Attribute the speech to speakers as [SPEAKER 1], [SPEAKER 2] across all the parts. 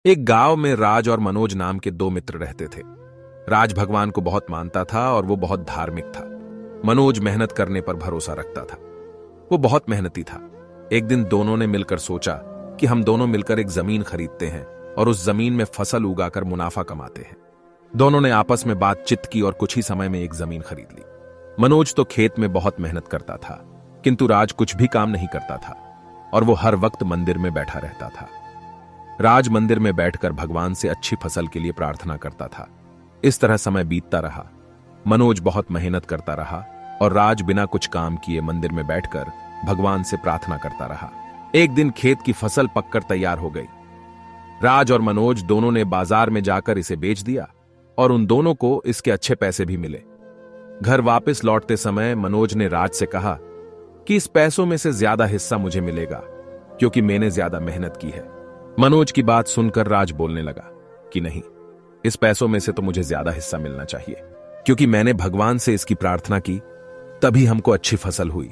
[SPEAKER 1] एक गांव में राज और मनोज नाम के दो मित्र रहते थे। राज भगवान को बहुत मानता था और वो बहुत धार्मिक था। मनोज मेहनत करने पर भरोसा रखता था। वो बहुत मेहनती था। एक दिन दोनों ने मिलकर सोचा कि हम दोनों मिलकर एक जमीन खरीदते हैं और उस जमीन में फसल उगाकर मुनाफा कमाते हैं। दोनों ने आपस में बातचीत की और कुछ ही समय में एक जमीन खरीद ली। मनोज तो खेत में बहुत मेहनत करता था, किंतु राज कुछ भी काम नहीं करता था और वो हर वक्त मंदिर में बैठा रहता था। राज मंदिर में बैठकर भगवान से अच्छी फसल के लिए प्रार्थना करता था। इस तरह समय बीतता रहा। मनोज बहुत मेहनत करता रहा और राज बिना कुछ काम किए मंदिर में बैठकर भगवान से प्रार्थना करता रहा। एक दिन खेत की फसल पककर तैयार हो गई। राज और मनोज दोनों ने बाजार में जाकर इसे बेच दिया और उन दोनों को इसके अच्छे पैसे भी मिले। घर वापस लौटते समय मनोज ने राज से कहा कि इस पैसों में से ज्यादा हिस्सा मुझे मिलेगा क्योंकि मैंने ज्यादा मेहनत की है। मनोज की बात सुनकर राज बोलने लगा कि नहीं, इस पैसों में से तो मुझे ज्यादा हिस्सा मिलना चाहिए क्योंकि मैंने भगवान से इसकी प्रार्थना की, तभी हमको अच्छी फसल हुई।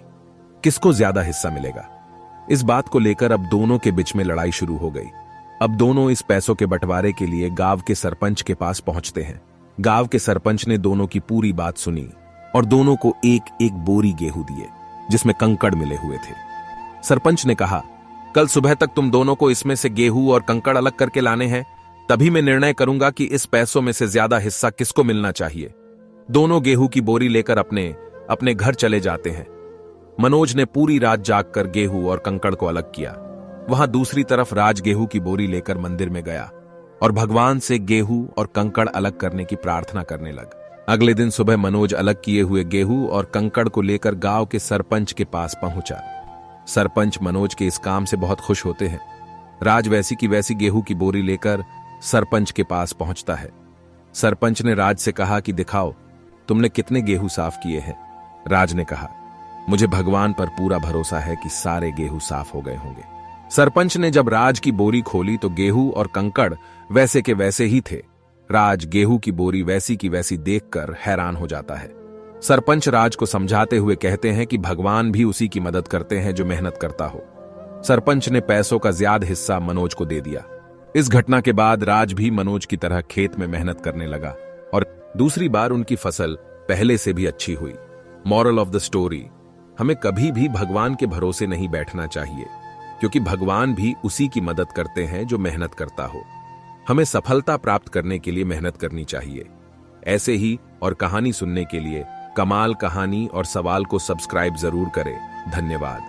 [SPEAKER 1] किसको ज्यादा हिस्सा मिलेगा? इस बात को लेकर अब दोनों के बीच में लड़ाई शुरू हो गई। अब दोनों इस पैसों के बंटवारे के लिए गांव के सरपंच के पास पहुंचते हैं। गांव के सरपंच ने दोनों की पूरी बात सुनी और दोनों को एक एक बोरी गेहूं दिए जिसमें कंकड़ मिले हुए थे। सरपंच ने कहा, कल सुबह तक तुम दोनों को इसमें से गेहूं और कंकड़ अलग करके लाने हैं, तभी मैं निर्णय करूंगा कि इस पैसों में से ज्यादा हिस्सा किसको मिलना चाहिए। दोनों गेहूं की बोरी लेकर अपने अपने घर चले जाते हैं। मनोज ने पूरी रात जागकर गेहूं और कंकड़ को अलग किया। वहां दूसरी तरफ राज गेहूं की बोरी लेकर मंदिर में गया और भगवान से गेहूं और कंकड़ अलग करने की प्रार्थना करने लगा। अगले दिन सुबह मनोज अलग किए हुए गेहूं और कंकड़ को लेकर गांव के सरपंच के पास पहुंचा। सरपंच मनोज के इस काम से बहुत खुश होते हैं। राज वैसी की वैसी गेहूं की बोरी लेकर सरपंच के पास पहुंचता है। सरपंच ने राज से कहा कि दिखाओ तुमने कितने गेहूं साफ किए हैं। राज ने कहा, मुझे भगवान पर पूरा भरोसा है कि सारे गेहूं साफ हो गए होंगे। सरपंच ने जब राज की बोरी खोली तो गेहूं और कंकड़ वैसे के वैसे ही थे। राज गेहूं की बोरी वैसी की वैसी देखकर हैरान हो जाता है। सरपंच राज को समझाते हुए कहते हैं कि भगवान भी उसी की मदद करते हैं जो मेहनत करता हो। सरपंच ने पैसों का ज्यादा हिस्सा मनोज को दे दिया। इस घटना के बाद राज भी मनोज की तरह खेत में मेहनत करने लगा और दूसरी बार उनकी फसल पहले से भी अच्छी हुई। मॉरल ऑफ द स्टोरी, हमें कभी भी भगवान के भरोसे नहीं बैठना चाहिए क्योंकि भगवान भी उसी की मदद करते हैं जो मेहनत करता हो। हमें सफलता प्राप्त करने के लिए मेहनत करनी चाहिए। ऐसे ही और कहानी सुनने के लिए कमाल कहानी और सवाल को सब्सक्राइब जरूर करें। धन्यवाद।